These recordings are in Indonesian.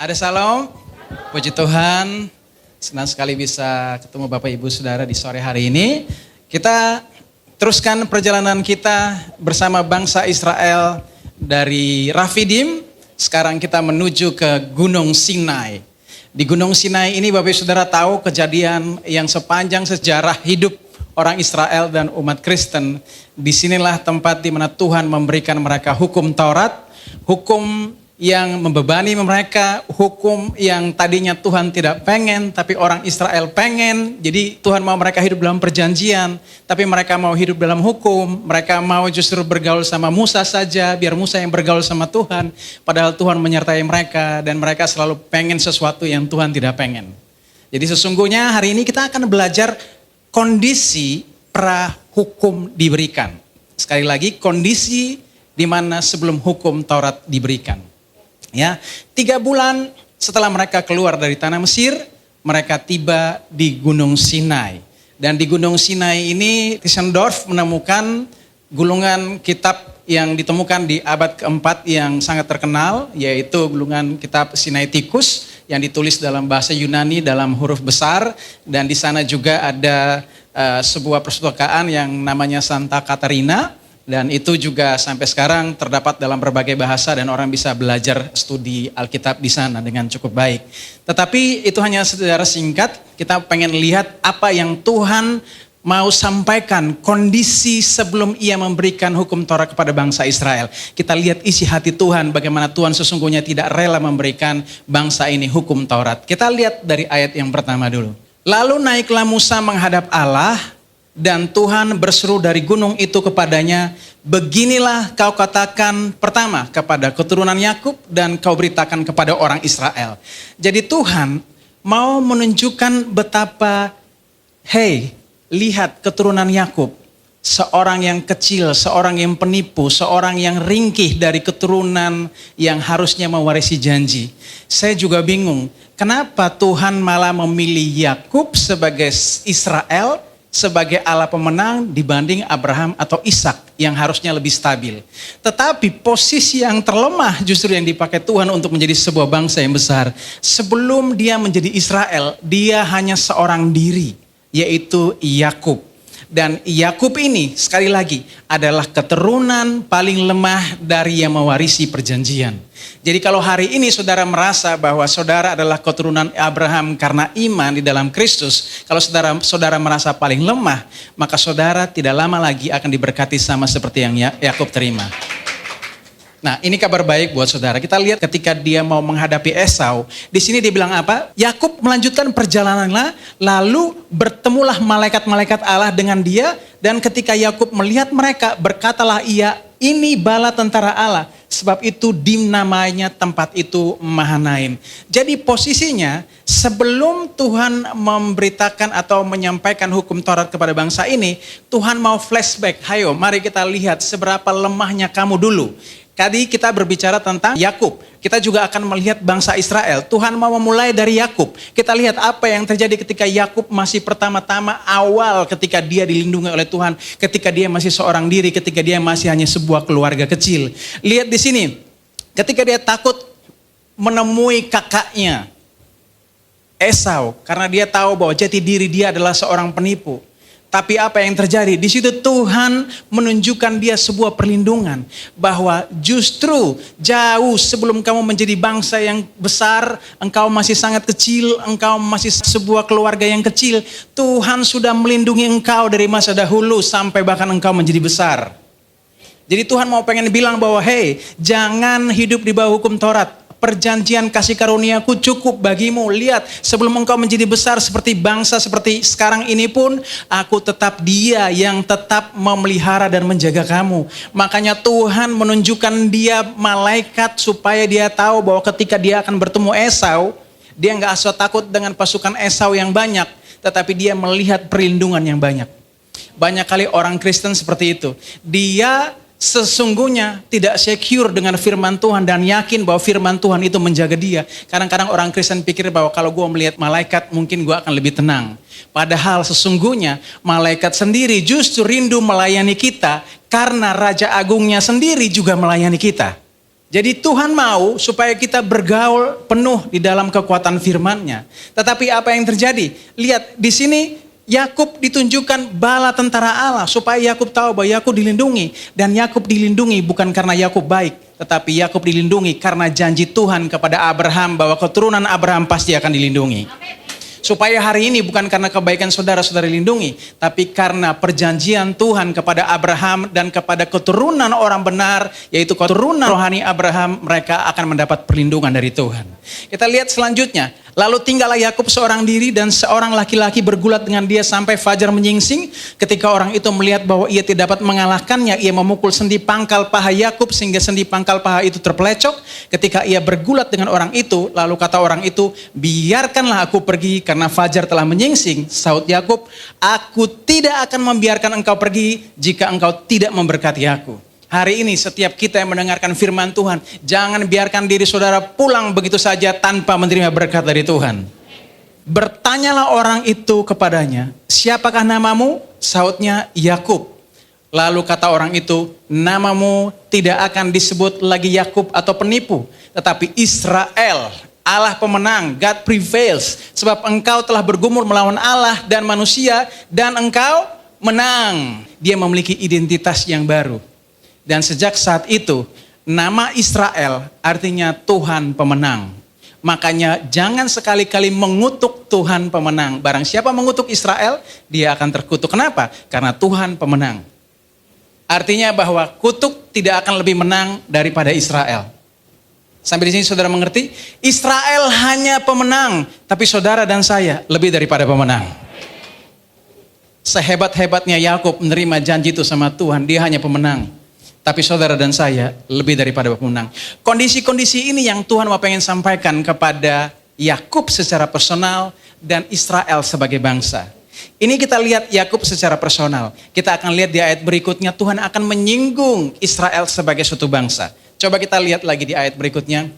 Ada salam, puji Tuhan. Senang sekali bisa ketemu Bapak Ibu Saudara di sore hari ini. Kita teruskan perjalanan kita bersama bangsa Israel dari Rafidim. Sekarang kita menuju ke Gunung Sinai. Di Gunung Sinai ini Bapak Ibu Saudara tahu kejadian yang sepanjang sejarah hidup orang Israel dan umat Kristen. Disinilah tempat di mana Tuhan memberikan mereka hukum Taurat, hukum yang membebani mereka, hukum yang tadinya Tuhan tidak pengen, tapi orang Israel pengen. Jadi Tuhan mau mereka hidup dalam perjanjian, tapi mereka mau hidup dalam hukum. Mereka mau justru bergaul sama Musa saja, biar Musa yang bergaul sama Tuhan. Padahal Tuhan menyertai mereka, dan mereka selalu pengen sesuatu yang Tuhan tidak pengen. Jadi sesungguhnya hari ini kita akan belajar kondisi pra hukum diberikan. Sekali lagi, kondisi di mana sebelum hukum Taurat diberikan. Ya, 3 bulan setelah mereka keluar dari tanah Mesir, mereka tiba di Gunung Sinai. Dan di Gunung Sinai ini Tischendorf menemukan gulungan kitab yang ditemukan di abad keempat yang sangat terkenal, yaitu gulungan kitab Sinaiticus yang ditulis dalam bahasa Yunani dalam huruf besar. Dan di sana juga ada sebuah perpustakaan yang namanya Santa Katarina. Dan itu juga sampai sekarang terdapat dalam berbagai bahasa dan orang bisa belajar studi Alkitab di sana dengan cukup baik. Tetapi itu hanya secara singkat, kita pengen lihat apa yang Tuhan mau sampaikan, kondisi sebelum ia memberikan hukum Taurat kepada bangsa Israel. Kita lihat isi hati Tuhan, bagaimana Tuhan sesungguhnya tidak rela memberikan bangsa ini hukum Taurat. Kita lihat dari ayat yang pertama dulu. Lalu naiklah Musa menghadap Allah, dan Tuhan berseru dari gunung itu kepadanya, beginilah kau katakan pertama kepada keturunan Yakub dan kau beritakan kepada orang Israel. Jadi Tuhan mau menunjukkan betapa, lihat keturunan Yakub, seorang yang kecil, seorang yang penipu, seorang yang ringkih dari keturunan yang harusnya mewarisi janji. Saya juga bingung, kenapa Tuhan malah memilih Yakub sebagai Israel, sebagai Allah pemenang dibanding Abraham atau Ishak yang harusnya lebih stabil. Tetapi posisi yang terlemah justru yang dipakai Tuhan untuk menjadi sebuah bangsa yang besar. Sebelum dia menjadi Israel, dia hanya seorang diri, yaitu Yakub. Dan Yakub ini sekali lagi adalah keturunan paling lemah dari yang mewarisi perjanjian. Jadi kalau hari ini saudara merasa bahwa saudara adalah keturunan Abraham karena iman di dalam Kristus, kalau saudara merasa paling lemah, maka saudara tidak lama lagi akan diberkati sama seperti yang Yakub terima. Nah, ini kabar baik buat saudara. Kita lihat ketika dia mau menghadapi Esau. Di sini dia bilang apa? Yakub melanjutkan perjalanannya, lalu bertemulah malaikat-malaikat Allah dengan dia. Dan ketika Yakub melihat mereka, berkatalah ia, ini bala tentara Allah. Sebab itu dinamainya tempat itu Mahanaim. Jadi posisinya sebelum Tuhan memberitakan atau menyampaikan hukum Taurat kepada bangsa ini, Tuhan mau flashback. Hayo, mari kita lihat seberapa lemahnya kamu dulu. Tadi kita berbicara tentang Yakub. Kita juga akan melihat bangsa Israel. Tuhan mau memulai dari Yakub. Kita lihat apa yang terjadi ketika Yakub masih pertama-tama awal ketika dia dilindungi oleh Tuhan. Ketika dia masih seorang diri, ketika dia masih hanya sebuah keluarga kecil. Lihat di sini. Ketika dia takut menemui kakaknya Esau. Karena dia tahu bahwa jati diri dia adalah seorang penipu. Tapi apa yang terjadi? Di situ Tuhan menunjukkan dia sebuah perlindungan. Bahwa justru jauh sebelum kamu menjadi bangsa yang besar, engkau masih sangat kecil, engkau masih sebuah keluarga yang kecil. Tuhan sudah melindungi engkau dari masa dahulu sampai bahkan engkau menjadi besar. Jadi Tuhan mau pengen bilang bahwa jangan hidup di bawah hukum Taurat. Perjanjian kasih karuniaku cukup bagimu. Lihat, sebelum engkau menjadi besar seperti bangsa seperti sekarang ini pun, aku tetap dia yang tetap memelihara dan menjaga kamu. Makanya Tuhan menunjukkan dia malaikat supaya dia tahu bahwa ketika dia akan bertemu Esau, dia gak asal takut dengan pasukan Esau yang banyak, tetapi dia melihat perlindungan yang banyak. Banyak kali orang Kristen seperti itu. Dia sesungguhnya tidak secure dengan firman Tuhan dan yakin bahwa firman Tuhan itu menjaga dia. Kadang-kadang orang Kristen pikir bahwa kalau gue melihat malaikat mungkin gue akan lebih tenang. Padahal sesungguhnya malaikat sendiri justru rindu melayani kita karena Raja Agungnya sendiri juga melayani kita. Jadi Tuhan mau supaya kita bergaul penuh di dalam kekuatan firman-Nya. Tetapi apa yang terjadi? Lihat di sini Yakub ditunjukkan bala tentara Allah supaya Yakub tahu bahwa Yakub dilindungi. Dan Yakub dilindungi bukan karena Yakub baik, tetapi Yakub dilindungi karena janji Tuhan kepada Abraham bahwa keturunan Abraham pasti akan dilindungi. Supaya hari ini bukan karena kebaikan saudara-saudara dilindungi, tapi karena perjanjian Tuhan kepada Abraham dan kepada keturunan orang benar, yaitu keturunan rohani Abraham, mereka akan mendapat perlindungan dari Tuhan. Kita lihat selanjutnya. Lalu tinggallah Yakub seorang diri dan seorang laki-laki bergulat dengan dia sampai fajar menyingsing. Ketika orang itu melihat bahwa ia tidak dapat mengalahkannya, ia memukul sendi pangkal paha Yakub sehingga sendi pangkal paha itu terpelecok. Ketika ia bergulat dengan orang itu, lalu kata orang itu, biarkanlah aku pergi karena fajar telah menyingsing. Sahut Yakub, aku tidak akan membiarkan engkau pergi jika engkau tidak memberkati aku. Hari ini setiap kita yang mendengarkan firman Tuhan, jangan biarkan diri saudara pulang begitu saja tanpa menerima berkat dari Tuhan. Bertanyalah orang itu kepadanya, siapakah namamu? Sahutnya, Yakub. Lalu kata orang itu, namamu tidak akan disebut lagi Yakub atau penipu, tetapi Israel, Allah pemenang, God prevails. Sebab engkau telah bergumul melawan Allah dan manusia dan engkau menang. Dia memiliki identitas yang baru. Dan sejak saat itu, nama Israel artinya Tuhan pemenang. Makanya jangan sekali-kali mengutuk Tuhan pemenang. Barang siapa mengutuk Israel, dia akan terkutuk. Kenapa? Karena Tuhan pemenang. Artinya bahwa kutuk tidak akan lebih menang daripada Israel. Sampai di sini saudara mengerti? Israel hanya pemenang, tapi saudara dan saya lebih daripada pemenang. Sehebat-hebatnya Yakub menerima janji itu sama Tuhan, dia hanya pemenang. Tapi saudara dan saya lebih daripada pemenang. Kondisi-kondisi ini yang Tuhan mau pengen sampaikan kepada Yakub secara personal dan Israel sebagai bangsa. Ini kita lihat Yakub secara personal. Kita akan lihat di ayat berikutnya Tuhan akan menyinggung Israel sebagai suatu bangsa. Coba kita lihat lagi di ayat berikutnya.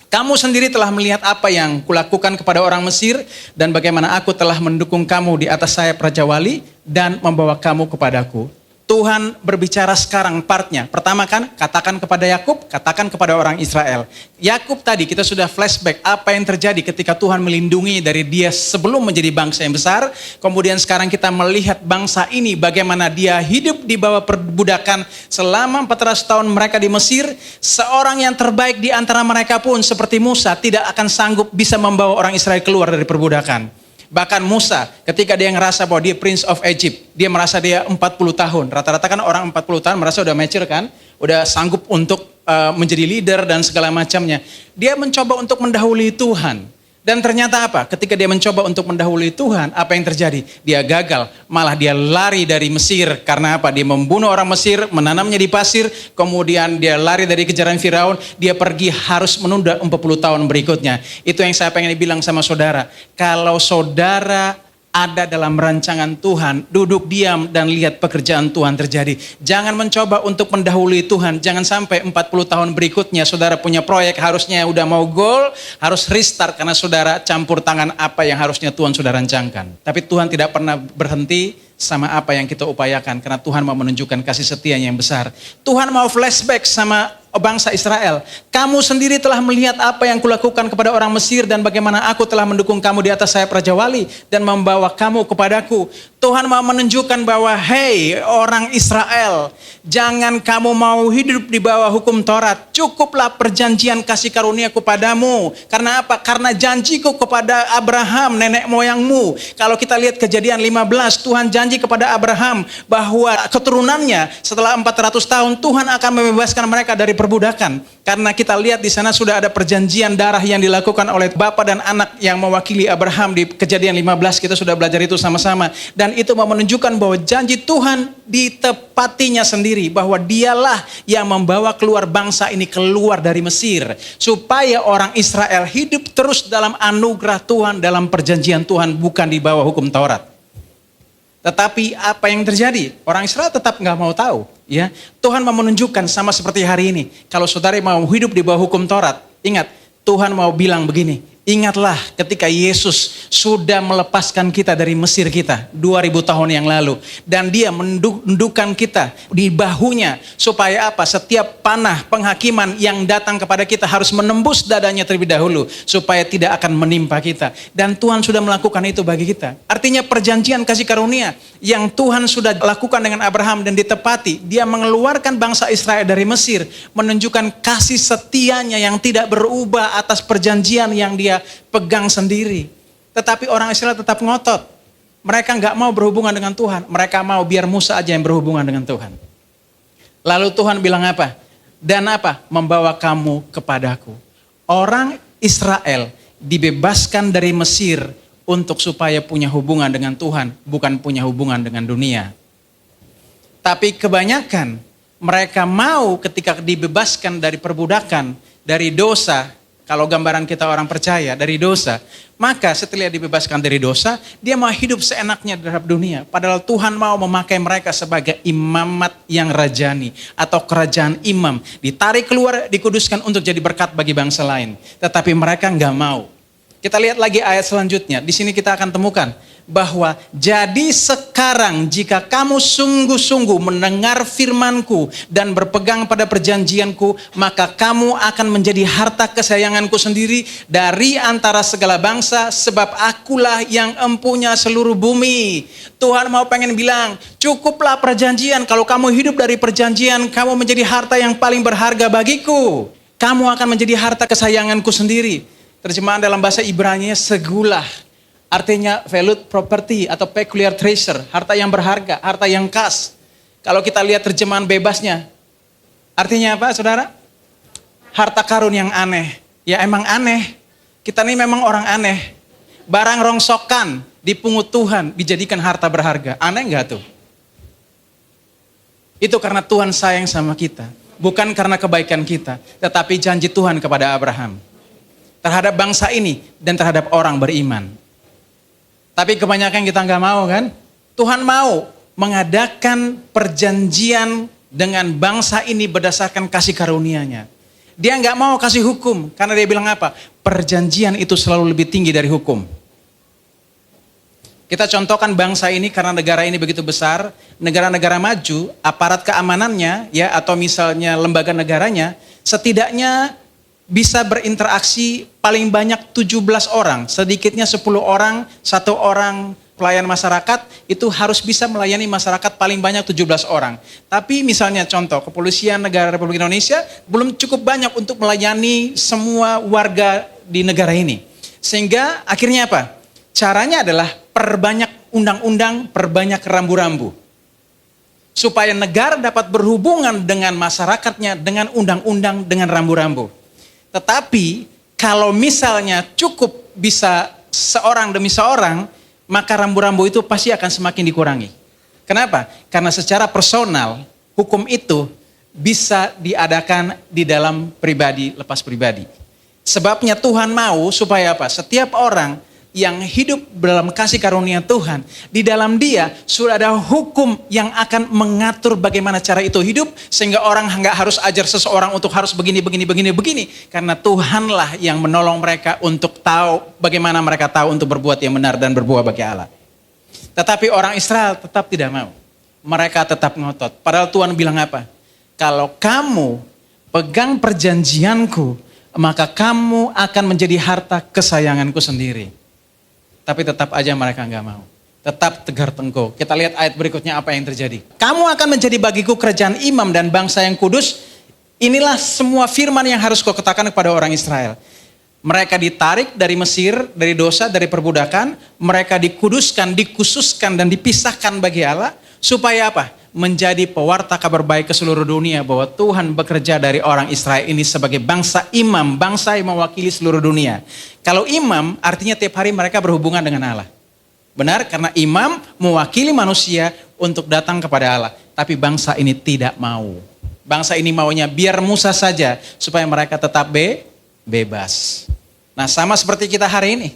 Kamu sendiri telah melihat apa yang kulakukan kepada orang Mesir dan bagaimana aku telah mendukung kamu di atas sayap Raja Wali dan membawa kamu kepadaku. Tuhan berbicara sekarang partnya. Pertama kan, katakan kepada Yakub, katakan kepada orang Israel. Yakub tadi kita sudah flashback apa yang terjadi ketika Tuhan melindungi dari dia sebelum menjadi bangsa yang besar. Kemudian sekarang kita melihat bangsa ini bagaimana dia hidup di bawah perbudakan selama 400 tahun mereka di Mesir. Seorang yang terbaik di antara mereka pun seperti Musa tidak akan sanggup bisa membawa orang Israel keluar dari perbudakan. Bahkan Musa ketika dia ngerasa bahwa dia Prince of Egypt, dia merasa dia 40 tahun. Rata-rata kan orang 40 tahun merasa udah mature kan, udah sanggup untuk menjadi leader dan segala macamnya. Dia mencoba untuk mendahului Tuhan. Dan ternyata apa? Ketika dia mencoba untuk mendahului Tuhan, apa yang terjadi? Dia gagal, malah dia lari dari Mesir. Karena apa? Dia membunuh orang Mesir, menanamnya di pasir, kemudian dia lari dari kejaran Firaun, dia pergi harus menunda 40 tahun berikutnya. Itu yang saya pengen bilang sama saudara. Kalau saudara ada dalam rancangan Tuhan, duduk diam dan lihat pekerjaan Tuhan terjadi. Jangan mencoba untuk mendahului Tuhan. Jangan sampai 40 tahun berikutnya saudara punya proyek harusnya udah mau goal, harus restart karena saudara campur tangan apa yang harusnya Tuhan sudah rancangkan. Tapi Tuhan tidak pernah berhenti sama apa yang kita upayakan karena Tuhan mau menunjukkan kasih setianya yang besar. Tuhan mau flashback sama bangsa Israel. Kamu sendiri telah melihat apa yang kulakukan kepada orang Mesir dan bagaimana aku telah mendukung kamu di atas sayap Raja Wali dan membawa kamu kepadaku. Tuhan mau menunjukkan bahwa hey orang Israel, jangan kamu mau hidup di bawah hukum Taurat. Cukuplah perjanjian kasih karuniaku padamu. Karena apa? Karena janjiku kepada Abraham nenek moyangmu. Kalau kita lihat Kejadian 15, Tuhan janji kepada Abraham bahwa keturunannya setelah 400 tahun Tuhan akan membebaskan mereka dari perbudakan. Karena kita lihat di sana sudah ada perjanjian darah yang dilakukan oleh bapa dan anak yang mewakili Abraham di Kejadian 15. Kita sudah belajar itu sama-sama. Dan itu mau menunjukkan bahwa janji Tuhan ditepatinya sendiri. Bahwa dialah yang membawa keluar bangsa ini keluar dari Mesir. Supaya orang Israel hidup terus dalam anugerah Tuhan, dalam perjanjian Tuhan, bukan di bawah hukum Taurat. Tetapi apa yang terjadi? Orang Israel tetap nggak mau tahu. Ya, Tuhan mau menunjukkan sama seperti hari ini. Kalau saudara mau hidup di bawah hukum Taurat, ingat Tuhan mau bilang begini. Ingatlah ketika Yesus sudah melepaskan kita dari Mesir kita 2000 tahun yang lalu. Dan dia menundukkan kita di bahunya. Supaya apa? Setiap panah penghakiman yang datang kepada kita harus menembus dadanya terlebih dahulu. Supaya tidak akan menimpa kita. Dan Tuhan sudah melakukan itu bagi kita. Artinya perjanjian kasih karunia yang Tuhan sudah lakukan dengan Abraham dan ditepati. Dia mengeluarkan bangsa Israel dari Mesir. Menunjukkan kasih setianya yang tidak berubah atas perjanjian yang dia pegang sendiri. Tetapi orang Israel tetap ngotot. Mereka nggak mau berhubungan dengan Tuhan. Mereka mau biar Musa aja yang berhubungan dengan Tuhan. Lalu Tuhan bilang apa? Dan apa? Membawa kamu kepadaku. Orang Israel dibebaskan dari Mesir untuk supaya punya hubungan dengan Tuhan. Bukan punya hubungan dengan dunia. Tapi kebanyakan mereka mau ketika dibebaskan dari perbudakan, dari dosa. Kalau gambaran kita orang percaya dari dosa, maka setelah dibebaskan dari dosa, dia mau hidup seenaknya dalam dunia. Padahal Tuhan mau memakai mereka sebagai imamat yang rajani atau kerajaan imam. Ditarik keluar, dikuduskan untuk jadi berkat bagi bangsa lain. Tetapi mereka nggak mau. Kita lihat lagi ayat selanjutnya. Di sini kita akan temukan bahwa jadi sekarang jika kamu sungguh-sungguh mendengar firman-Ku dan berpegang pada perjanjian-Ku, maka kamu akan menjadi harta kesayangan-Ku sendiri dari antara segala bangsa, sebab Akulah yang empunya seluruh bumi. Tuhan mau pengen bilang, cukuplah perjanjian. Kalau kamu hidup dari perjanjian, kamu menjadi harta yang paling berharga bagiku. Kamu akan menjadi harta kesayangan-Ku sendiri. Terjemahan dalam bahasa Ibrani-nya segulah. Artinya valued property atau peculiar treasure, harta yang berharga, harta yang khas. Kalau kita lihat terjemahan bebasnya, artinya apa saudara? Harta karun yang aneh. Ya emang aneh, kita ini memang orang aneh. Barang rongsokan dipungut Tuhan, dijadikan harta berharga. Aneh enggak tuh? Itu karena Tuhan sayang sama kita. Bukan karena kebaikan kita, tetapi janji Tuhan kepada Abraham. Terhadap bangsa ini dan terhadap orang beriman. Tapi kebanyakan kita nggak mau kan? Tuhan mau mengadakan perjanjian dengan bangsa ini berdasarkan kasih karunia-Nya. Dia nggak mau kasih hukum karena dia bilang apa? Perjanjian itu selalu lebih tinggi dari hukum. Kita contohkan bangsa ini karena negara ini begitu besar, negara-negara maju, aparat keamanannya ya atau misalnya lembaga negaranya setidaknya bisa berinteraksi paling banyak 17 orang, sedikitnya 10 orang, 1 orang pelayan masyarakat itu harus bisa melayani masyarakat paling banyak 17 orang. Tapi misalnya contoh, Kepolisian Negara Republik Indonesia belum cukup banyak untuk melayani semua warga di negara ini. Sehingga akhirnya apa? Caranya adalah perbanyak undang-undang, perbanyak rambu-rambu. Supaya negara dapat berhubungan dengan masyarakatnya dengan undang-undang, dengan rambu-rambu. Tetapi kalau misalnya cukup bisa seorang demi seorang, maka rambu-rambu itu pasti akan semakin dikurangi. Kenapa? Karena secara personal, hukum itu bisa diadakan di dalam pribadi, lepas pribadi. Sebabnya Tuhan mau supaya apa? Setiap orang yang hidup dalam kasih karunia Tuhan, di dalam dia sudah ada hukum yang akan mengatur bagaimana cara itu hidup, sehingga orang nggak harus ajar seseorang untuk harus begini, karena Tuhanlah yang menolong mereka untuk tahu bagaimana mereka tahu untuk berbuat yang benar dan berbuah bagi Allah. Tetapi orang Israel tetap tidak mau, mereka tetap ngotot. Padahal Tuhan bilang apa? Kalau kamu pegang perjanjianku, maka kamu akan menjadi harta kesayanganku sendiri. Tapi tetap aja mereka nggak mau. Tetap tegar tengkuk. Kita lihat ayat berikutnya apa yang terjadi. Kamu akan menjadi bagiku kerajaan imam dan bangsa yang kudus. Inilah semua firman yang harus kau katakan kepada orang Israel. Mereka ditarik dari Mesir, dari dosa, dari perbudakan. Mereka dikuduskan, dikhususkan dan dipisahkan bagi Allah. Supaya apa? Menjadi pewarta kabar baik ke seluruh dunia. Bahwa Tuhan bekerja dari orang Israel ini sebagai bangsa imam. Bangsa yang mewakili seluruh dunia. Kalau imam artinya tiap hari mereka berhubungan dengan Allah. Benar? Karena imam mewakili manusia untuk datang kepada Allah. Tapi bangsa ini tidak mau. Bangsa ini maunya biar Musa saja. Supaya mereka tetap bebas. Nah sama seperti kita hari ini.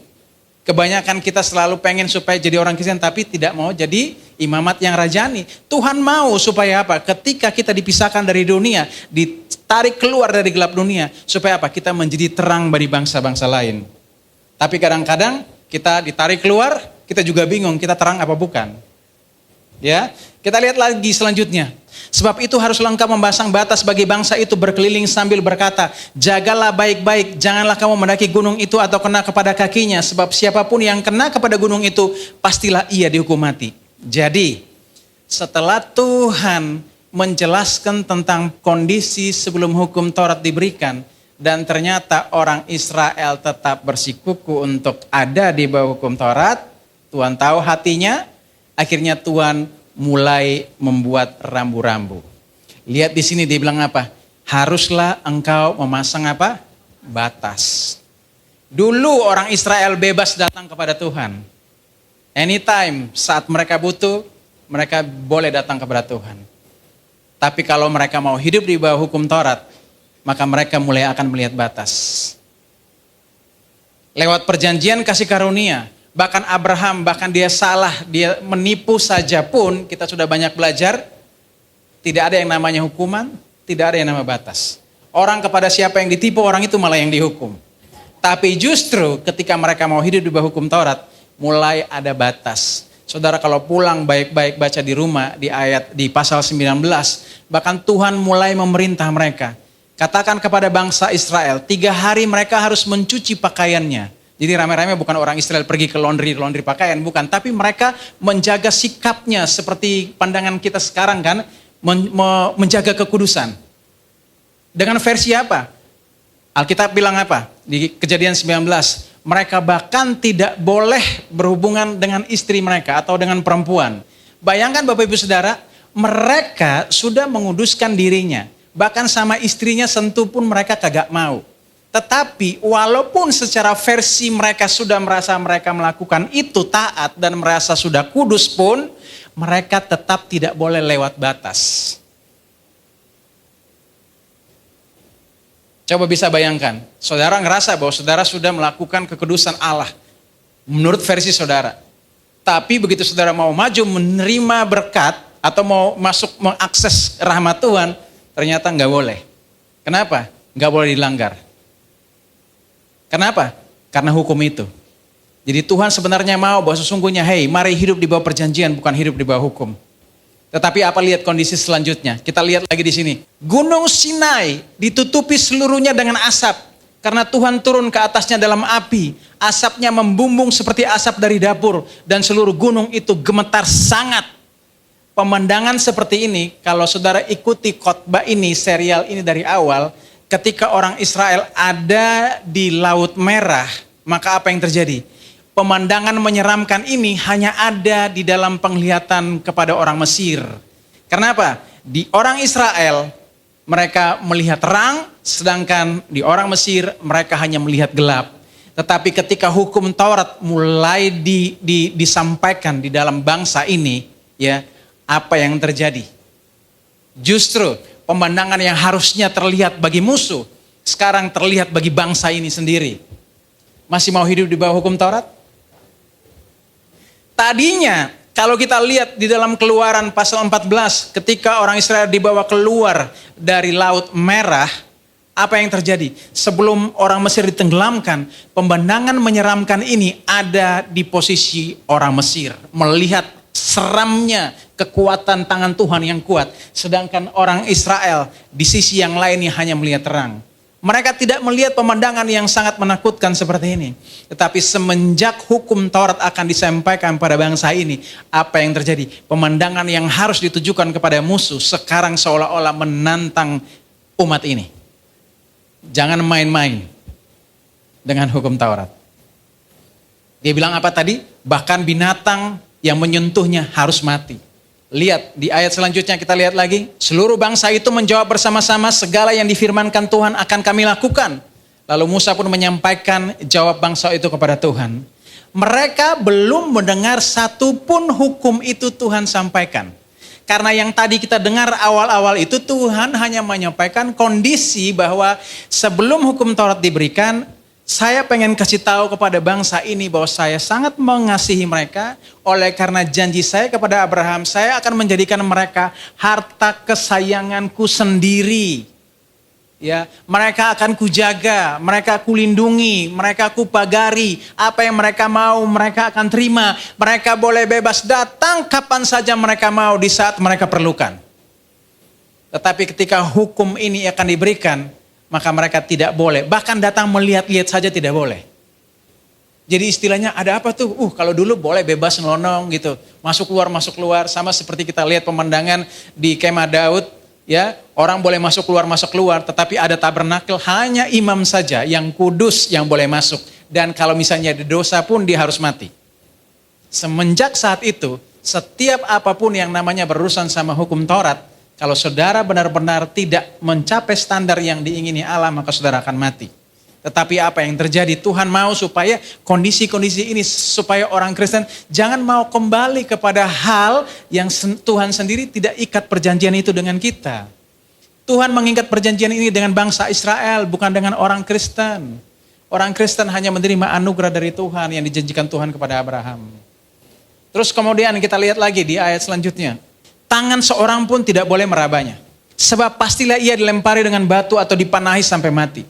Kebanyakan kita selalu pengen supaya jadi orang Kristen tapi tidak mau jadi imamat yang rajani. Tuhan mau supaya apa? Ketika kita dipisahkan dari dunia, ditarik keluar dari gelap dunia, supaya apa? Kita menjadi terang bagi bangsa-bangsa lain. Tapi kadang-kadang kita ditarik keluar, kita juga bingung, kita terang apa bukan. Ya, kita lihat lagi selanjutnya. Sebab itu harus lengkap memasang batas bagi bangsa itu berkeliling sambil berkata, jagalah baik-baik, janganlah kamu mendaki gunung itu atau kena kepada kakinya. Sebab siapapun yang kena kepada gunung itu, pastilah ia dihukum mati. Jadi, setelah Tuhan menjelaskan tentang kondisi sebelum hukum Taurat diberikan, dan ternyata orang Israel tetap bersikuku untuk ada di bawah hukum Taurat, Tuhan tahu hatinya, akhirnya Tuhan mulai membuat rambu-rambu. Lihat di sini dia bilang apa? Haruslah engkau memasang apa? Batas. Dulu orang Israel bebas datang kepada Tuhan. Anytime saat mereka butuh, mereka boleh datang kepada Tuhan. Tapi kalau mereka mau hidup di bawah hukum Taurat, maka mereka mulai akan melihat batas. Lewat perjanjian kasih karunia, bahkan Abraham, bahkan dia salah, dia menipu saja pun, kita sudah banyak belajar, tidak ada yang namanya hukuman, tidak ada yang nama batas. Orang kepada siapa yang ditipu, orang itu malah yang dihukum. Tapi justru ketika mereka mau hidup di bawah hukum Taurat, mulai ada batas. Saudara kalau pulang baik-baik baca di rumah, di pasal 19, bahkan Tuhan mulai memerintah mereka. Katakan kepada bangsa Israel, 3 hari mereka harus mencuci pakaiannya. Jadi rame-rame bukan orang Israel pergi ke laundry pakaian, bukan. Tapi mereka menjaga sikapnya seperti pandangan kita sekarang kan, menjaga kekudusan. Dengan versi apa? Alkitab bilang apa? Di Kejadian 19, mereka bahkan tidak boleh berhubungan dengan istri mereka atau dengan perempuan. Bayangkan Bapak Ibu Saudara, mereka sudah menguduskan dirinya. Bahkan sama istrinya sentuh pun mereka kagak mau. Tetapi walaupun secara versi mereka sudah merasa mereka melakukan itu taat dan merasa sudah kudus pun, mereka tetap tidak boleh lewat batas. Coba bisa bayangkan, saudara ngerasa bahwa saudara sudah melakukan kekudusan Allah menurut versi saudara. Tapi begitu saudara mau maju menerima berkat atau mau masuk mengakses rahmat Tuhan, ternyata nggak boleh. Kenapa? Nggak boleh dilanggar. Kenapa? Karena hukum itu. Jadi Tuhan sebenarnya mau bahwa sesungguhnya, hey, mari hidup di bawah perjanjian, bukan hidup di bawah hukum. Tetapi apa lihat kondisi selanjutnya? Kita lihat lagi di sini. Gunung Sinai ditutupi seluruhnya dengan asap. Karena Tuhan turun ke atasnya dalam api. Asapnya membumbung seperti asap dari dapur. Dan seluruh gunung itu gemetar sangat. Pemandangan seperti ini, kalau saudara ikuti khotbah ini, serial ini dari awal, ketika orang Israel ada di Laut Merah, maka apa yang terjadi? Pemandangan menyeramkan ini hanya ada di dalam penglihatan kepada orang Mesir. Kenapa? Di orang Israel, mereka melihat terang, sedangkan di orang Mesir, mereka hanya melihat gelap. Tetapi ketika hukum Taurat mulai disampaikan di dalam bangsa ini, ya, apa yang terjadi? Justru pemandangan yang harusnya terlihat bagi musuh, sekarang terlihat bagi bangsa ini sendiri. Masih mau hidup di bawah hukum Taurat? Tadinya, kalau kita lihat di dalam Keluaran pasal 14, ketika orang Israel dibawa keluar dari Laut Merah, apa yang terjadi? Sebelum orang Mesir ditenggelamkan, pemandangan menyeramkan ini ada di posisi orang Mesir. Melihat seramnya kekuatan tangan Tuhan yang kuat. Sedangkan orang Israel di sisi yang lainnya hanya melihat terang. Mereka tidak melihat pemandangan yang sangat menakutkan seperti ini. Tetapi semenjak hukum Taurat akan disampaikan pada bangsa ini, apa yang terjadi? Pemandangan yang harus ditujukan kepada musuh sekarang seolah-olah menantang umat ini. Jangan main-main dengan hukum Taurat. Dia bilang apa tadi? Bahkan binatang yang menyentuhnya harus mati. Lihat di ayat selanjutnya, kita lihat lagi. Seluruh bangsa itu menjawab bersama-sama, segala yang difirmankan Tuhan akan kami lakukan. Lalu Musa pun menyampaikan jawab bangsa itu kepada Tuhan. Mereka belum mendengar satupun hukum itu Tuhan sampaikan. Karena yang tadi kita dengar awal-awal itu Tuhan hanya menyampaikan kondisi bahwa sebelum hukum Taurat diberikan, saya pengen kasih tahu kepada bangsa ini bahwa saya sangat mengasihi mereka. Oleh karena janji saya kepada Abraham, saya akan menjadikan mereka harta kesayanganku sendiri. Ya, mereka akan kujaga, mereka kulindungi, mereka kupagari, apa yang mereka mau mereka akan terima, mereka boleh bebas datang kapan saja mereka mau di saat mereka perlukan. Tetapi ketika hukum ini akan diberikan, maka mereka tidak boleh, bahkan datang melihat-lihat saja tidak boleh. Jadi istilahnya ada apa tuh? Kalau dulu boleh bebas ngelonong gitu, masuk keluar, sama seperti kita lihat pemandangan di kemah Daud. Ya, orang boleh masuk keluar, tetapi ada tabernakel hanya imam saja yang kudus yang boleh masuk. Dan kalau misalnya ada dosa pun dia harus mati. Semenjak saat itu, setiap apapun yang namanya berurusan sama hukum Taurat, kalau saudara benar-benar tidak mencapai standar yang diingini Allah, maka saudara akan mati. Tetapi apa yang terjadi? Tuhan mau supaya kondisi-kondisi ini, supaya orang Kristen jangan mau kembali kepada hal yang Tuhan sendiri tidak ikat perjanjian itu dengan kita. Tuhan mengikat perjanjian ini dengan bangsa Israel, bukan dengan orang Kristen. Orang Kristen hanya menerima anugerah dari Tuhan yang dijanjikan Tuhan kepada Abraham. Terus kemudian kita lihat lagi di ayat selanjutnya. Tangan seorang pun tidak boleh merabanya. Sebab pastilah ia dilempari dengan batu atau dipanahi sampai mati.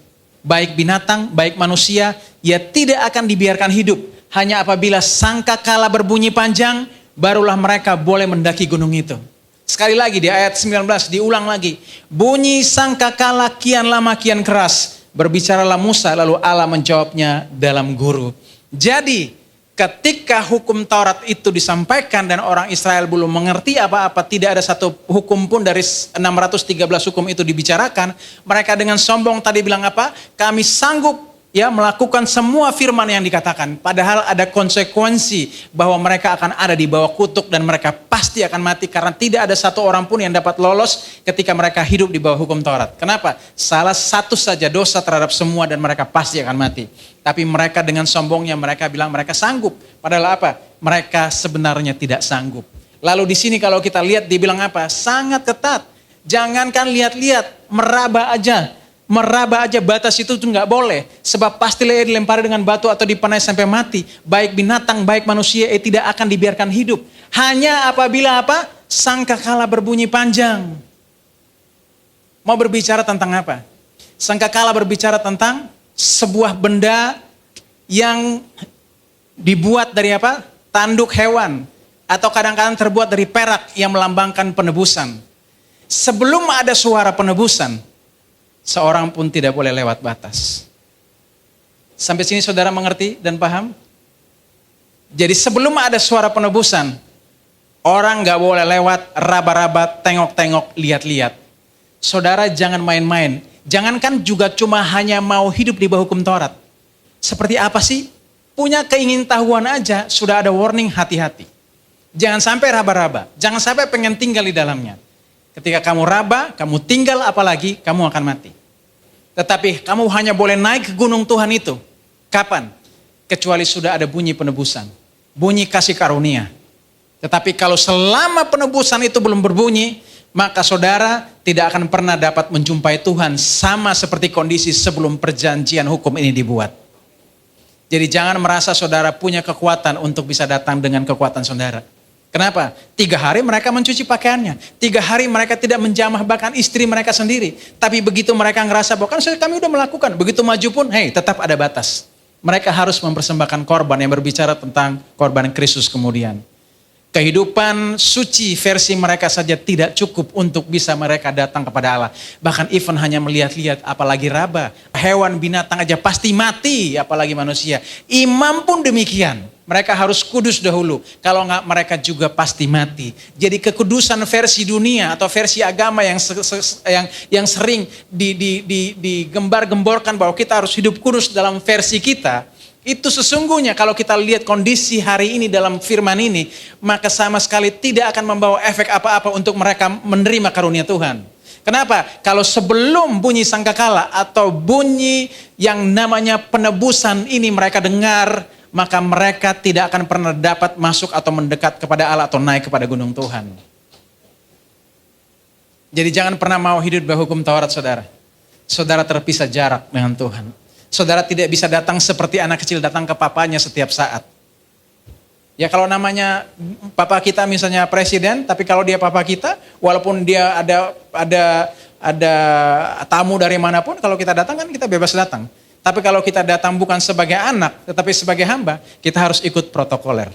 Baik binatang, baik manusia, ia tidak akan dibiarkan hidup. Hanya apabila sangkakala berbunyi panjang, barulah mereka boleh mendaki gunung itu. Sekali lagi di ayat 19, diulang lagi. Bunyi sangkakala kian lama kian keras. Berbicaralah Musa, lalu Allah menjawabnya dalam guru. Jadi, ketika hukum Taurat itu disampaikan dan orang Israel belum mengerti apa-apa, tidak ada satu hukum pun dari 613 hukum itu dibicarakan, mereka dengan sombong tadi bilang apa? Kami sanggup ya melakukan semua firman yang dikatakan. Padahal ada konsekuensi bahwa mereka akan ada di bawah kutuk dan mereka pasti akan mati karena tidak ada satu orang pun yang dapat lolos ketika mereka hidup di bawah hukum Taurat. Kenapa? Salah satu saja dosa terhadap semua dan mereka pasti akan mati. Tapi mereka dengan sombongnya mereka bilang mereka sanggup. Padahal apa? Mereka sebenarnya tidak sanggup. Lalu di sini kalau kita lihat dibilang apa? Sangat ketat. Jangankan lihat-lihat, meraba aja batas itu tuh nggak boleh. Sebab pastilah ia dilempari dengan batu atau dipanai sampai mati. Baik binatang, baik manusia, ia tidak akan dibiarkan hidup. Hanya apabila apa? Sangkakala berbunyi panjang. Mau berbicara tentang apa? Sangkakala berbicara tentang sebuah benda yang dibuat dari apa? Tanduk hewan. Atau kadang-kadang terbuat dari perak yang melambangkan penebusan. Sebelum ada suara penebusan, seorang pun tidak boleh lewat batas. Sampai sini saudara mengerti dan paham? Jadi sebelum ada suara penebusan, orang gak boleh lewat, raba-raba, tengok-tengok, lihat-lihat. Saudara jangan main-main. Jangankan juga cuma hanya mau hidup di bawah hukum Taurat. Seperti apa sih? Punya keingintahuan aja, sudah ada warning, hati-hati. Jangan sampai raba-raba, jangan sampai pengen tinggal di dalamnya. Ketika kamu raba, kamu tinggal apalagi, kamu akan mati. Tetapi kamu hanya boleh naik ke gunung Tuhan itu. Kapan? Kecuali sudah ada bunyi penebusan. Bunyi kasih karunia. Tetapi kalau selama penebusan itu belum berbunyi, maka saudara tidak akan pernah dapat menjumpai Tuhan sama seperti kondisi sebelum perjanjian hukum ini dibuat. Jadi jangan merasa saudara punya kekuatan untuk bisa datang dengan kekuatan saudara. Kenapa? 3 hari mereka mencuci pakaiannya. 3 hari mereka tidak menjamah bahkan istri mereka sendiri. Tapi begitu mereka ngerasa bahwa kan kami udah melakukan. Begitu maju pun, tetap ada batas. Mereka harus mempersembahkan korban yang berbicara tentang korban Kristus kemudian. Kehidupan suci versi mereka saja tidak cukup untuk bisa mereka datang kepada Allah. Bahkan even hanya melihat-lihat, apalagi raba. Hewan binatang aja pasti mati, apalagi manusia. Imam pun demikian. Mereka harus kudus dahulu. Kalau enggak mereka juga pasti mati. Jadi kekudusan versi dunia atau versi agama yang sering digembar-gemborkan bahwa kita harus hidup kudus dalam versi kita. Itu sesungguhnya kalau kita lihat kondisi hari ini dalam firman ini, maka sama sekali tidak akan membawa efek apa-apa untuk mereka menerima karunia Tuhan. Kenapa? Kalau sebelum bunyi sangkakala atau bunyi yang namanya penebusan ini mereka dengar, maka mereka tidak akan pernah dapat masuk atau mendekat kepada Allah atau naik kepada gunung Tuhan. Jadi jangan pernah mau hidup di hukum Taurat, saudara. Saudara terpisah jarak dengan Tuhan. Saudara tidak bisa datang seperti anak kecil datang ke papanya setiap saat. Ya kalau namanya papa kita misalnya presiden, tapi kalau dia papa kita, walaupun dia ada ada tamu dari manapun, kalau kita datang kan kita bebas datang. Tapi kalau kita datang bukan sebagai anak, tetapi sebagai hamba, kita harus ikut protokoler.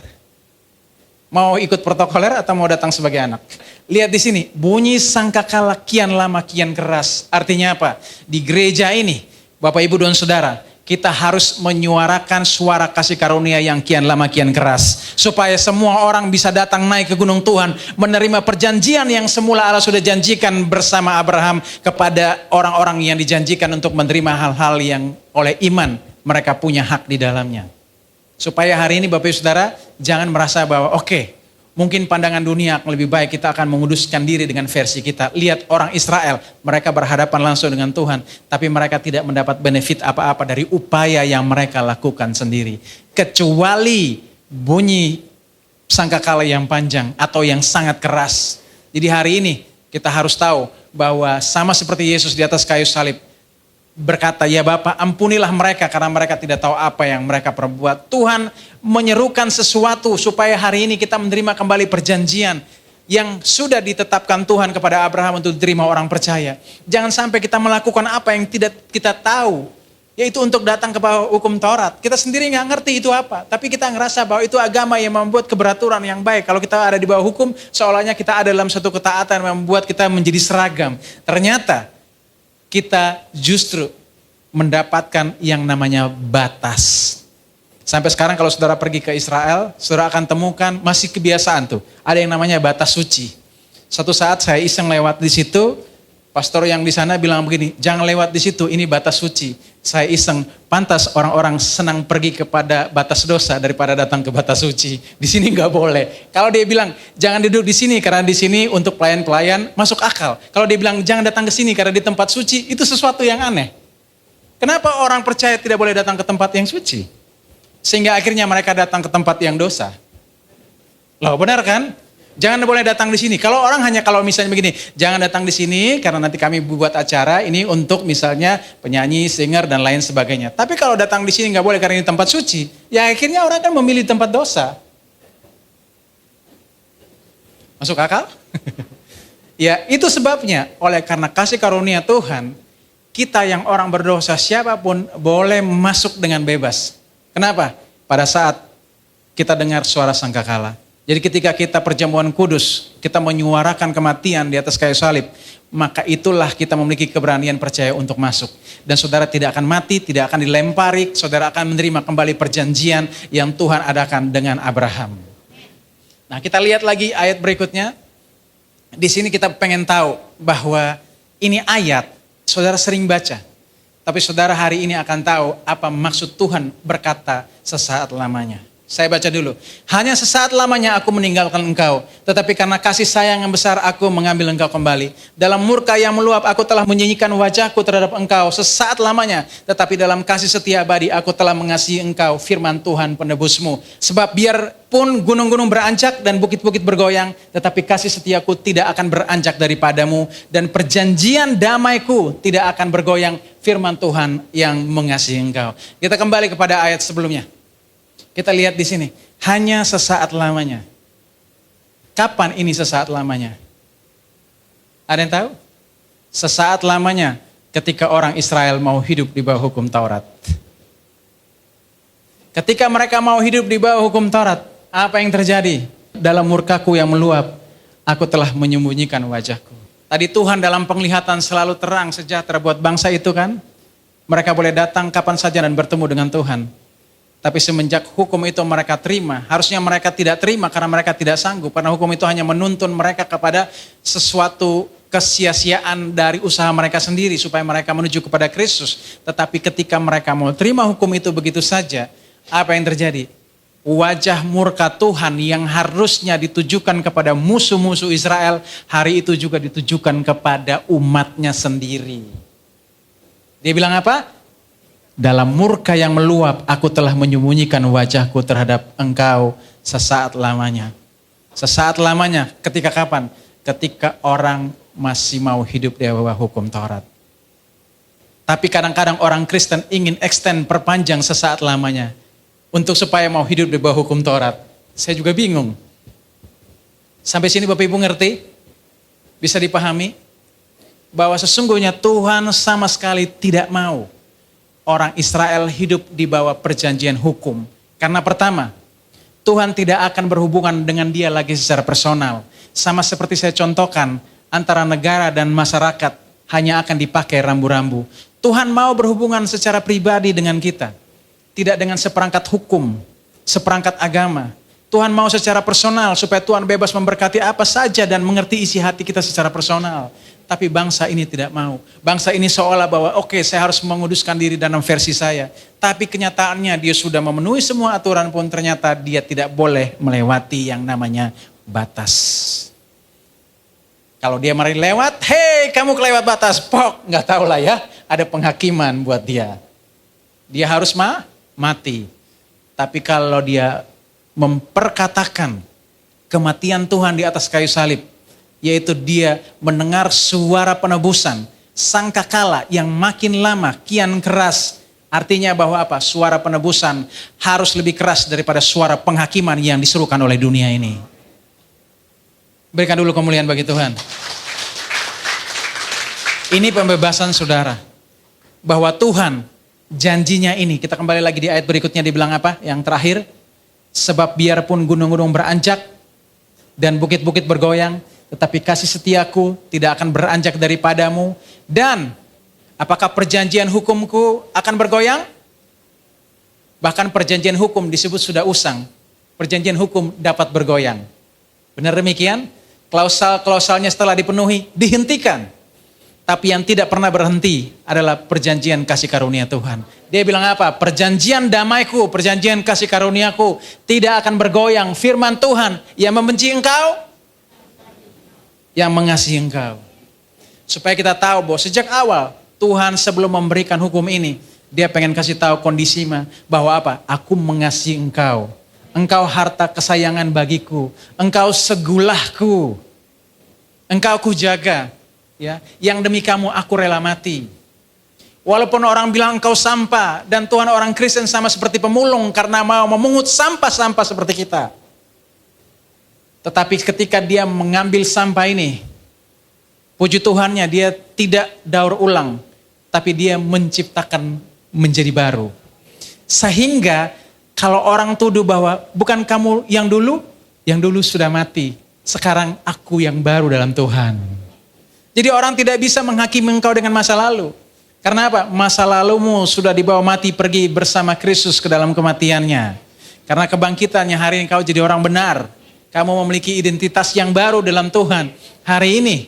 Mau ikut protokoler atau mau datang sebagai anak? Lihat di sini, bunyi sangkakala kian lama kian keras. Artinya apa? Di gereja ini, Bapak Ibu dan Saudara, kita harus menyuarakan suara kasih karunia yang kian lama kian keras. Supaya semua orang bisa datang naik ke gunung Tuhan, menerima perjanjian yang semula Allah sudah janjikan bersama Abraham kepada orang-orang yang dijanjikan untuk menerima hal-hal yang oleh iman mereka punya hak di dalamnya. Supaya hari ini Bapak Ibu Saudara jangan merasa bahwa oke, mungkin pandangan dunia akan lebih baik, kita akan menguduskan diri dengan versi kita. Lihat orang Israel, mereka berhadapan langsung dengan Tuhan, tapi mereka tidak mendapat benefit apa-apa dari upaya yang mereka lakukan sendiri. Kecuali bunyi sangkakala yang panjang atau yang sangat keras. Jadi hari ini kita harus tahu bahwa sama seperti Yesus di atas kayu salib, berkata, ya Bapa, ampunilah mereka karena mereka tidak tahu apa yang mereka perbuat. Tuhan menyerukan sesuatu supaya hari ini kita menerima kembali perjanjian yang sudah ditetapkan Tuhan kepada Abraham untuk diterima orang percaya. Jangan sampai kita melakukan apa yang tidak kita tahu, yaitu untuk datang ke bawah hukum Taurat. Kita sendiri nggak ngerti itu apa, tapi kita ngerasa bahwa itu agama yang membuat keberaturan yang baik. Kalau kita ada di bawah hukum, seolahnya kita ada dalam satu ketaatan yang membuat kita menjadi seragam. Ternyata kita justru mendapatkan yang namanya batas. Sampai sekarang kalau saudara pergi ke Israel, saudara akan temukan masih kebiasaan tuh. Ada yang namanya batas suci. Satu saat saya iseng lewat di situ, pastor yang di sana bilang begini, jangan lewat di situ, ini batas suci. Saya iseng, pantas orang-orang senang pergi kepada batas dosa daripada datang ke batas suci. Di sini nggak boleh. Kalau dia bilang jangan duduk di sini karena di sini untuk pelayan-pelayan, masuk akal. Kalau dia bilang jangan datang ke sini karena di tempat suci, itu sesuatu yang aneh. Kenapa orang percaya tidak boleh datang ke tempat yang suci? Sehingga akhirnya mereka datang ke tempat yang dosa. Loh benar kan? Jangan boleh datang di sini. Kalau orang hanya kalau misalnya begini, jangan datang di sini karena nanti kami buat acara ini untuk misalnya penyanyi, singer dan lain sebagainya. Tapi kalau datang di sini nggak boleh karena ini tempat suci, ya akhirnya orang kan memilih tempat dosa. Masuk akal? Ya itu sebabnya oleh karena kasih karunia Tuhan, kita yang orang berdosa siapapun boleh masuk dengan bebas. Kenapa? Pada saat kita dengar suara sangkakala. Jadi ketika kita perjamuan kudus, kita menyuarakan kematian di atas kayu salib, maka itulah kita memiliki keberanian percaya untuk masuk. Dan saudara tidak akan mati, tidak akan dilempari, saudara akan menerima kembali perjanjian yang Tuhan adakan dengan Abraham. Nah kita lihat lagi ayat berikutnya. Di sini kita pengen tahu bahwa ini ayat, saudara sering baca. Tapi saudara hari ini akan tahu apa maksud Tuhan berkata sesaat lamanya. Saya baca dulu. Hanya sesaat lamanya aku meninggalkan engkau. Tetapi karena kasih sayang yang besar aku mengambil engkau kembali. Dalam murka yang meluap aku telah menyanyikan wajahku terhadap engkau sesaat lamanya. Tetapi dalam kasih setia abadi aku telah mengasihi engkau, firman Tuhan penebusmu. Sebab biarpun gunung-gunung beranjak dan bukit-bukit bergoyang. Tetapi kasih setiaku tidak akan beranjak daripadamu. Dan perjanjian damaiku tidak akan bergoyang, firman Tuhan yang mengasihi engkau. Kita kembali kepada ayat sebelumnya. Kita lihat di sini, hanya sesaat lamanya. Kapan ini sesaat lamanya? Ada yang tahu? Sesaat lamanya ketika orang Israel mau hidup di bawah hukum Taurat. Ketika mereka mau hidup di bawah hukum Taurat, apa yang terjadi? Dalam murkaku yang meluap, aku telah menyembunyikan wajahku. Tadi Tuhan dalam penglihatan selalu terang sejahtera buat bangsa itu kan. Mereka boleh datang kapan saja dan bertemu dengan Tuhan. Tapi semenjak hukum itu mereka terima, harusnya mereka tidak terima karena mereka tidak sanggup. Karena hukum itu hanya menuntun mereka kepada sesuatu kesia-siaan dari usaha mereka sendiri supaya mereka menuju kepada Kristus. Tetapi ketika mereka mau terima hukum itu begitu saja, apa yang terjadi? Wajah murka Tuhan yang harusnya ditujukan kepada musuh-musuh Israel, hari itu juga ditujukan kepada umatnya sendiri. Dia bilang apa? Dalam murka yang meluap, aku telah menyembunyikan wajahku terhadap engkau sesaat lamanya. Sesaat lamanya, ketika kapan? Ketika orang masih mau hidup di bawah hukum Taurat. Tapi kadang-kadang orang Kristen ingin extend perpanjang sesaat lamanya. Untuk supaya mau hidup di bawah hukum Taurat. Saya juga bingung. Sampai sini Bapak Ibu ngerti? Bisa dipahami? bahwa sesungguhnya Tuhan sama sekali tidak mau orang Israel hidup di bawah perjanjian hukum. Karena pertama, Tuhan tidak akan berhubungan dengan dia lagi secara personal. Sama seperti saya contohkan, antara negara dan masyarakat hanya akan dipakai rambu-rambu. Tuhan mau berhubungan secara pribadi dengan kita. Tidak dengan seperangkat hukum, seperangkat agama. Tuhan mau secara personal supaya Tuhan bebas memberkati apa saja dan mengerti isi hati kita secara personal. Tapi bangsa ini tidak mau. Bangsa ini seolah bahwa oke, saya harus menguduskan diri dalam versi saya. Tapi kenyataannya dia sudah memenuhi semua aturan pun ternyata dia tidak boleh melewati yang namanya batas. Kalau dia mari lewat, hei kamu kelewat batas, pok, nggak tahu lah ya. Ada penghakiman buat dia. Dia harus mati. Tapi kalau dia memperkatakan kematian Tuhan di atas kayu salib, yaitu dia mendengar suara penebusan, sangkakala yang makin lama kian keras. Artinya bahwa apa? Suara penebusan harus lebih keras daripada suara penghakiman yang disuruhkan oleh dunia ini. Berikan dulu kemuliaan bagi Tuhan. Ini pembebasan saudara. Bahwa Tuhan janjinya ini, kita kembali lagi di ayat berikutnya dibilang apa? Yang terakhir, sebab biarpun gunung-gunung beranjak dan bukit-bukit bergoyang, tetapi kasih setiaku tidak akan beranjak daripadamu. Dan apakah perjanjian hukumku akan bergoyang? Bahkan perjanjian hukum disebut sudah usang. Perjanjian hukum dapat bergoyang. Benar demikian? Klausal-klausalnya setelah dipenuhi, dihentikan. Tapi yang tidak pernah berhenti adalah perjanjian kasih karunia Tuhan. Dia bilang apa? Perjanjian damaiku, perjanjian kasih karuniaku tidak akan bergoyang. Firman Tuhan yang membenci engkau, yang mengasihi engkau. Supaya kita tahu bahwa sejak awal Tuhan sebelum memberikan hukum ini, dia pengen kasih tahu kondisinya bahwa apa? Aku mengasihi engkau. Engkau harta kesayangan bagiku. Engkau segulahku. Engkau kujaga. Ya, yang demi kamu aku rela mati. Walaupun orang bilang engkau sampah dan Tuhan orang Kristen sama seperti pemulung karena mau memungut sampah-sampah seperti kita. Tetapi ketika dia mengambil sampah ini, puji Tuhannya dia tidak daur ulang, tapi dia menciptakan menjadi baru. Sehingga kalau orang tuduh bahwa bukan kamu yang dulu sudah mati, sekarang aku yang baru dalam Tuhan. Jadi orang tidak bisa menghakimi engkau dengan masa lalu. Karena apa? Masa lalumu sudah dibawa mati pergi bersama Kristus ke dalam kematiannya. Karena kebangkitannya hari ini kau jadi orang benar. Kamu memiliki identitas yang baru dalam Tuhan. Hari ini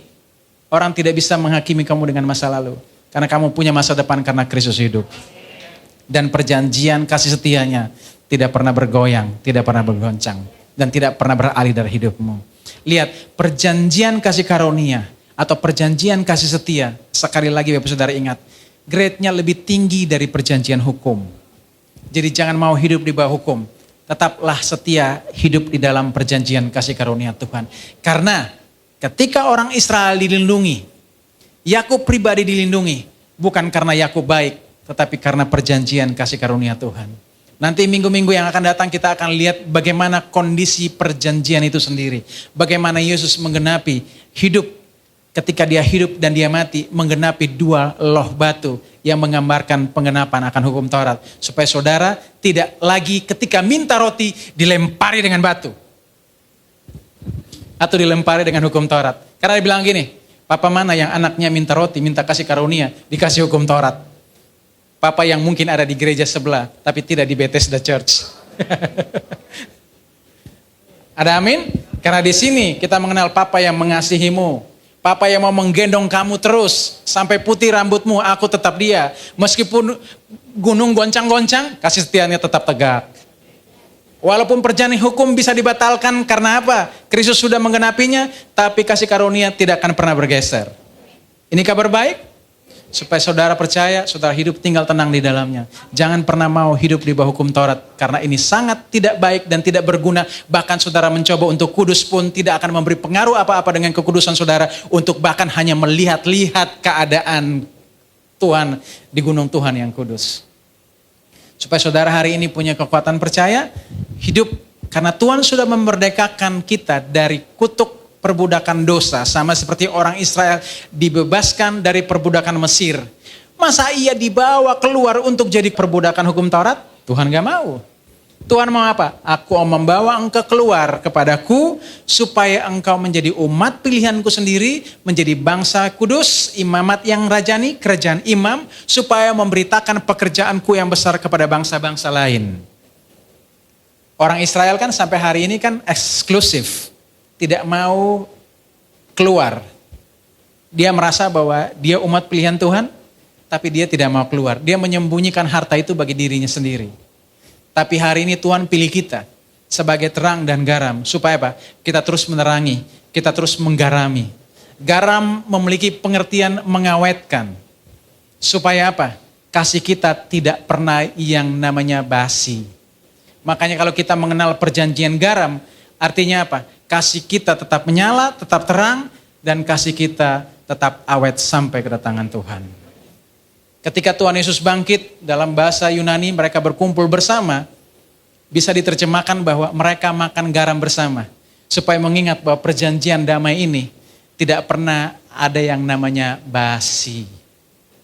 orang tidak bisa menghakimi kamu dengan masa lalu. Karena kamu punya masa depan karena Kristus hidup. Dan perjanjian kasih setianya tidak pernah bergoyang, tidak pernah bergoncang. Dan tidak pernah beralih dari hidupmu. Lihat, perjanjian kasih karunia atau perjanjian kasih setia, sekali lagi Bapak Saudara ingat, grade-nya lebih tinggi dari perjanjian hukum. Jadi jangan mau hidup di bawah hukum, tetaplah setia hidup di dalam perjanjian kasih karunia Tuhan. Karena ketika orang Israel dilindungi, Yakub pribadi dilindungi, bukan karena Yakub baik, tetapi karena perjanjian kasih karunia Tuhan. Nanti minggu-minggu yang akan datang kita akan lihat bagaimana kondisi perjanjian itu sendiri. Bagaimana Yesus menggenapi hidup. Ketika dia hidup dan dia mati, menggenapi 2 loh batu yang menggambarkan penggenapan akan hukum Taurat. Supaya saudara tidak lagi ketika minta roti dilempari dengan batu. Atau dilempari dengan hukum Taurat. Karena dia bilang gini, papa mana yang anaknya minta roti, minta kasih karunia, dikasih hukum Taurat. Papa yang mungkin ada di gereja sebelah, tapi tidak di Bethesda Church. Ada amin? Karena di sini kita mengenal papa yang mengasihimu. Papa yang mau menggendong kamu terus sampai putih rambutmu, aku tetap dia. Meskipun gunung goncang-goncang, kasih setianya tetap tegak. Walaupun perjanjian hukum bisa dibatalkan karena apa? Kristus sudah menggenapinya, tapi kasih karunia tidak akan pernah bergeser. Ini kabar baik? Supaya saudara percaya, saudara hidup tinggal tenang di dalamnya. Jangan pernah mau hidup di bawah hukum Taurat. Karena ini sangat tidak baik dan tidak berguna. Bahkan saudara mencoba untuk kudus pun tidak akan memberi pengaruh apa-apa dengan kekudusan saudara. Untuk bahkan hanya melihat-lihat keadaan Tuhan di gunung Tuhan yang kudus. Supaya saudara hari ini punya kekuatan percaya, hidup. Karena Tuhan sudah memerdekakan kita dari kutuk perbudakan dosa. Sama seperti orang Israel dibebaskan dari perbudakan Mesir. Masa ia dibawa keluar untuk jadi perbudakan hukum Taurat? Tuhan gak mau. Tuhan mau apa? Aku membawa engkau keluar kepadaku supaya engkau menjadi umat pilihanku sendiri, menjadi bangsa kudus, imamat yang rajani, kerajaan imam, supaya memberitakan pekerjaanku yang besar kepada bangsa-bangsa lain. Orang Israel kan sampai hari ini kan eksklusif, tidak mau keluar. Dia merasa bahwa dia umat pilihan Tuhan, tapi dia tidak mau keluar. Dia menyembunyikan harta itu bagi dirinya sendiri. Tapi hari ini Tuhan pilih kita sebagai terang dan garam. Supaya apa? Kita terus menerangi, kita terus menggarami. Garam memiliki pengertian mengawetkan. Supaya apa? Kasih kita tidak pernah yang namanya basi. Makanya kalau kita mengenal perjanjian garam, artinya apa? Kasih kita tetap menyala, tetap terang, dan kasih kita tetap awet sampai kedatangan Tuhan. Ketika Tuhan Yesus bangkit, dalam bahasa Yunani mereka berkumpul bersama, bisa diterjemahkan bahwa mereka makan garam bersama. Supaya mengingat bahwa perjanjian damai ini tidak pernah ada yang namanya basi.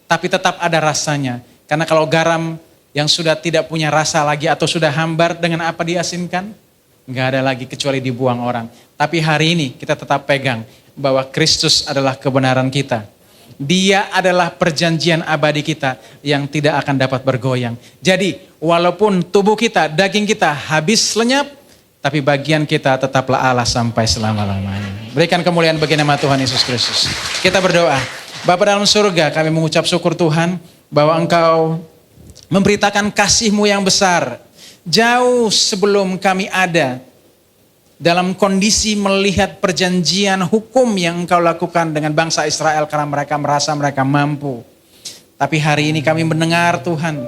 Tapi tetap ada rasanya. Karena kalau garam yang sudah tidak punya rasa lagi atau sudah hambar, dengan apa diasinkan? Enggak ada lagi kecuali dibuang orang. Tapi hari ini kita tetap pegang bahwa Kristus adalah kebenaran kita. Dia adalah perjanjian abadi kita yang tidak akan dapat bergoyang. Jadi walaupun tubuh kita, daging kita habis lenyap, tapi bagian kita tetaplah Allah sampai selama-lamanya. Berikan kemuliaan bagi nama Tuhan Yesus Kristus. Kita berdoa. Bapa dalam surga, kami mengucap syukur Tuhan bahwa Engkau memberitakan kasih-Mu yang besar. Jauh sebelum kami ada dalam kondisi melihat perjanjian hukum yang Engkau lakukan dengan bangsa Israel karena mereka merasa mereka mampu. Tapi hari ini kami mendengar Tuhan,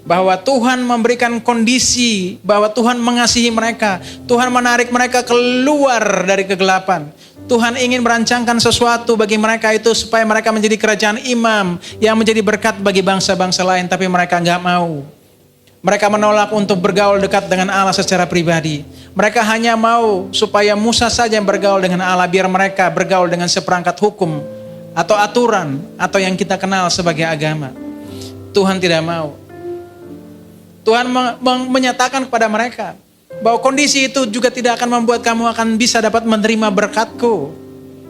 bahwa Tuhan memberikan kondisi, bahwa Tuhan mengasihi mereka. Tuhan menarik mereka keluar dari kegelapan. Tuhan ingin merancangkan sesuatu bagi mereka itu supaya mereka menjadi kerajaan imam yang menjadi berkat bagi bangsa-bangsa lain. Tapi mereka enggak mau. Mereka menolak untuk bergaul dekat dengan Allah secara pribadi. Mereka hanya mau supaya Musa saja yang bergaul dengan Allah, biar mereka bergaul dengan seperangkat hukum atau aturan atau yang kita kenal sebagai agama. Tuhan tidak mau. Tuhan menyatakan kepada mereka bahwa kondisi itu juga tidak akan membuat kamu akan bisa dapat menerima berkat-Ku.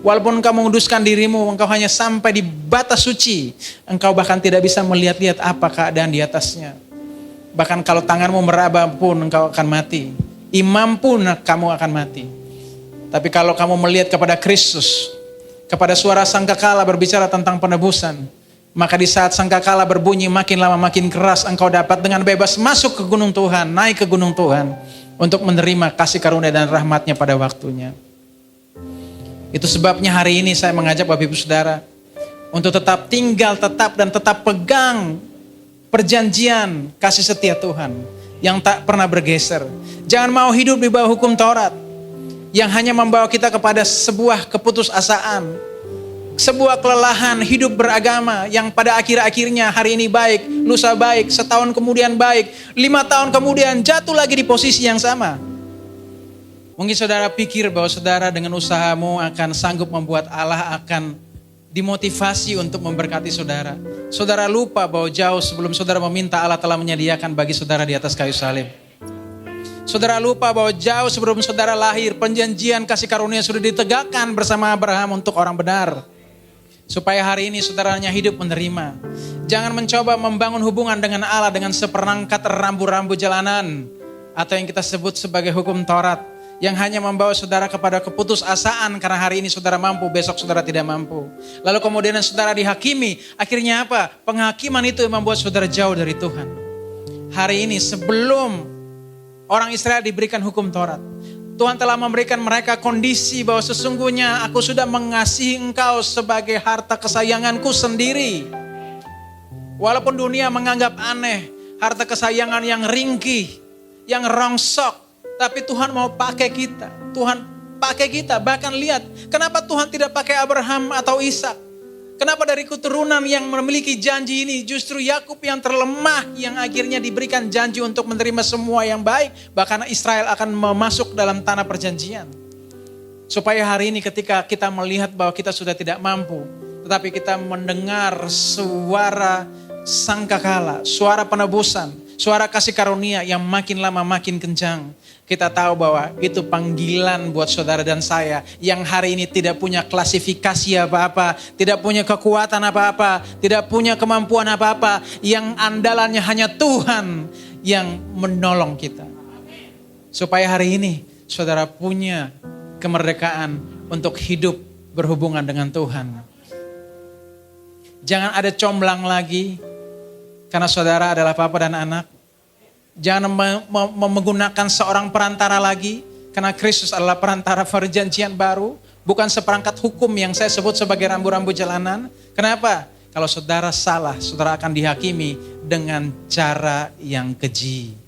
Walaupun engkau menguduskan dirimu, engkau hanya sampai di batas suci. Engkau bahkan tidak bisa melihat-lihat apa keadaan di atasnya. Bahkan kalau tanganmu meraba pun engkau akan mati. Imam pun kamu akan mati. Tapi kalau kamu melihat kepada Kristus, kepada suara sangkakala berbicara tentang penebusan, maka di saat sangkakala berbunyi makin lama makin keras, engkau dapat dengan bebas masuk ke gunung Tuhan, naik ke gunung Tuhan, untuk menerima kasih karunia dan rahmat-Nya pada waktunya. Itu sebabnya hari ini saya mengajak Bapak Ibu Saudara untuk tetap tinggal, tetap pegang perjanjian kasih setia Tuhan yang tak pernah bergeser. Jangan mau hidup di bawah hukum Taurat yang hanya membawa kita kepada sebuah keputusasaan, sebuah kelelahan hidup beragama yang pada akhir-akhirnya hari ini baik, lusa baik, setahun kemudian baik, 5 tahun kemudian jatuh lagi di posisi yang sama. Mungkin saudara pikir bahwa saudara dengan usahamu akan sanggup membuat Allah akan dimotivasi untuk memberkati saudara. Saudara lupa bahwa jauh sebelum saudara meminta, Allah telah menyediakan bagi saudara di atas kayu salib. Saudara lupa bahwa jauh sebelum saudara lahir, perjanjian kasih karunia sudah ditegakkan bersama Abraham untuk orang benar. Supaya hari ini saudaranya hidup menerima. Jangan mencoba membangun hubungan dengan Allah dengan seperangkat rambu-rambu jalanan. Atau yang kita sebut sebagai hukum Taurat. Yang hanya membawa saudara kepada keputusasaan karena hari ini saudara mampu, besok saudara tidak mampu. Lalu kemudian saudara dihakimi, akhirnya apa? Penghakiman itu yang membuat saudara jauh dari Tuhan. Hari ini sebelum orang Israel diberikan hukum Taurat, Tuhan telah memberikan mereka kondisi bahwa sesungguhnya aku sudah mengasihi engkau sebagai harta kesayanganku sendiri. Walaupun dunia menganggap aneh, harta kesayangan yang ringkih, yang rongsok, tapi Tuhan mau pakai kita. Tuhan pakai kita. Bahkan lihat, kenapa Tuhan tidak pakai Abraham atau Ishak? Kenapa dari keturunan yang memiliki janji ini justru Yakub yang terlemah yang akhirnya diberikan janji untuk menerima semua yang baik. Bahkan Israel akan masuk dalam tanah perjanjian. Supaya hari ini ketika kita melihat bahwa kita sudah tidak mampu, tetapi kita mendengar suara sangkakala, suara penebusan, suara kasih karunia yang makin lama makin kencang. Kita tahu bahwa itu panggilan buat saudara dan saya yang hari ini tidak punya klasifikasi apa-apa, tidak punya kekuatan apa-apa, tidak punya kemampuan apa-apa, yang andalannya hanya Tuhan yang menolong kita. Supaya hari ini saudara punya kemerdekaan untuk hidup berhubungan dengan Tuhan. Jangan ada comblang lagi karena saudara adalah papa dan anak. Jangan menggunakan seorang perantara lagi, karena Kristus adalah perantara perjanjian baru, bukan seperangkat hukum yang saya sebut sebagai rambu-rambu jalanan. Kenapa? Kalau saudara salah, saudara akan dihakimi dengan cara yang keji.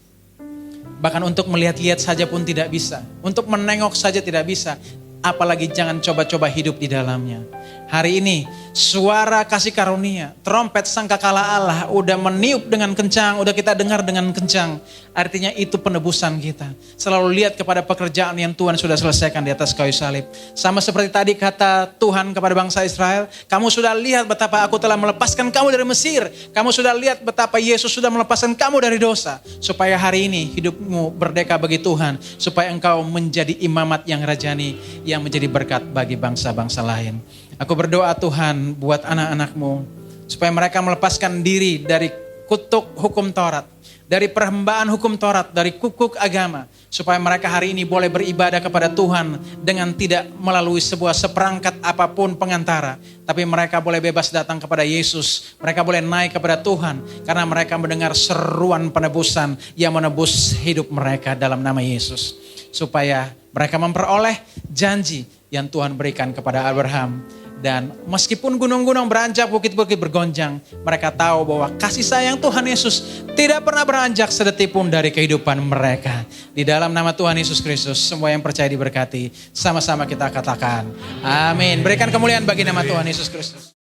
Bahkan untuk melihat-lihat saja pun tidak bisa, untuk menengok saja tidak bisa, apalagi jangan coba-coba hidup di dalamnya. Hari ini suara kasih karunia, trompet sangkakala Allah udah meniup dengan kencang, udah kita dengar dengan kencang. Artinya itu penebusan kita. Selalu lihat kepada pekerjaan yang Tuhan sudah selesaikan di atas kayu salib. Sama seperti tadi kata Tuhan kepada bangsa Israel, kamu sudah lihat betapa aku telah melepaskan kamu dari Mesir. Kamu sudah lihat betapa Yesus sudah melepaskan kamu dari dosa. Supaya hari ini hidupmu berdeka bagi Tuhan. Supaya engkau menjadi imamat yang rajani, yang menjadi berkat bagi bangsa-bangsa lain. Aku berdoa Tuhan buat anak-anakmu, supaya mereka melepaskan diri dari kutuk hukum Taurat, dari perhambaan hukum Taurat, dari kukuk agama. Supaya mereka hari ini boleh beribadah kepada Tuhan dengan tidak melalui sebuah seperangkat apapun pengantara. Tapi mereka boleh bebas datang kepada Yesus. Mereka boleh naik kepada Tuhan. Karena mereka mendengar seruan penebusan yang menebus hidup mereka dalam nama Yesus. Supaya mereka memperoleh janji yang Tuhan berikan kepada Abraham. Dan meskipun gunung-gunung beranjak, bukit-bukit bergonjang, mereka tahu bahwa kasih sayang Tuhan Yesus tidak pernah beranjak sedetik pun dari kehidupan mereka. Di dalam nama Tuhan Yesus Kristus, semua yang percaya diberkati. Sama-sama kita katakan, amin. Berikan kemuliaan bagi nama Tuhan Yesus Kristus.